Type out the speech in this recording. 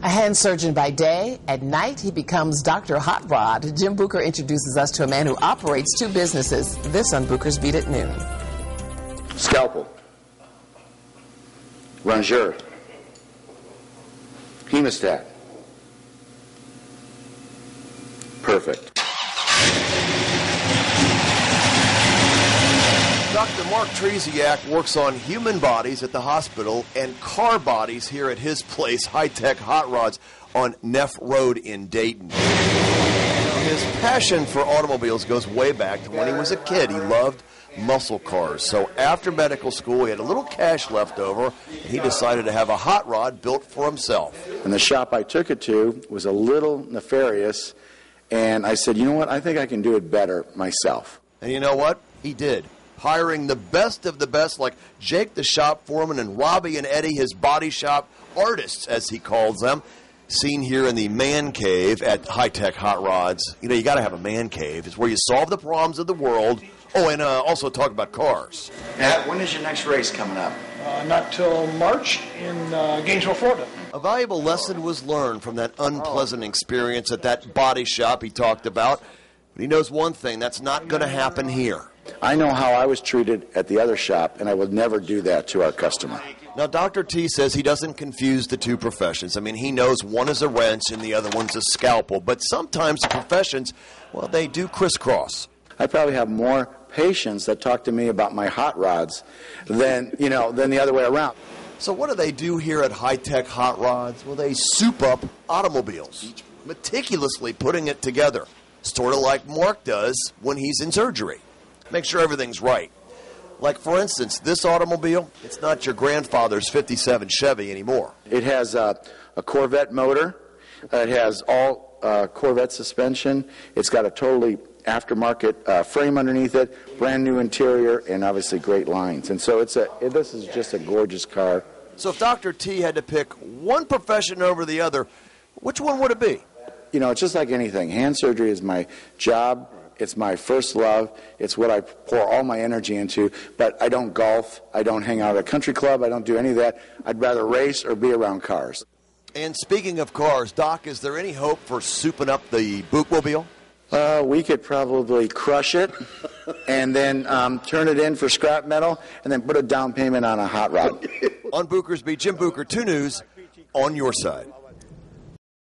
A hand surgeon by day, at night he becomes Dr. Hot Rod. Jim Booker introduces us to a man who operates two businesses. This on Booker's Beat at noon. Scalpel, rongeur, hemostat. Perfect. Dr. Mark Treziak works on human bodies at the hospital and car bodies here at his place, High Tech Hot Rods, on Neff Road in Dayton. His passion for automobiles goes way back to when he was a kid. He loved muscle cars. So after medical school, he had a little cash left over, and he decided to have a hot rod built for himself. And the shop I took it to was a little nefarious, and I said, you know what, I think I can do it better myself. And you know what? He did. Hiring the best of the best like Jake the shop foreman and Robbie and Eddie, his body shop artists, as he calls them, seen here in the man cave at High Tech Hot Rods. You know, you got to have a man cave. It's where you solve the problems of the world. Oh, and also talk about cars. Matt, when is your next race coming up? Not till March in Gainesville, Florida. A valuable lesson was learned from that unpleasant experience at that body shop he talked about. But he knows one thing, that's not going to happen here. I know how I was treated at the other shop, and I would never do that to our customer. Now, Dr. T says he doesn't confuse the two professions. I mean, he knows one is a wrench and the other one's a scalpel. But sometimes the professions, well, they do crisscross. I probably have more patients that talk to me about my hot rods than the other way around. So what do they do here at High Tech Hot Rods? Well, they soup up automobiles, meticulously putting it together, sort of like Mark does when he's in surgery. Make sure everything's right. Like, for instance, this automobile, it's not your grandfather's 57 Chevy anymore. It has a Corvette motor. It has all Corvette suspension. It's got a totally aftermarket frame underneath it, brand new interior, and obviously great lines. And so this is just a gorgeous car. So if Dr. T had to pick one profession over the other, which one would it be? You know, it's just like anything. Hand surgery is my job. It's my first love. It's what I pour all my energy into. But I don't golf. I don't hang out at a country club. I don't do any of that. I'd rather race or be around cars. And speaking of cars, Doc, is there any hope for souping up the Bookmobile? We could probably crush it and then turn it in for scrap metal and then put a down payment on a hot rod. On Booker's Beat, Jim Booker, 2 News, on your side.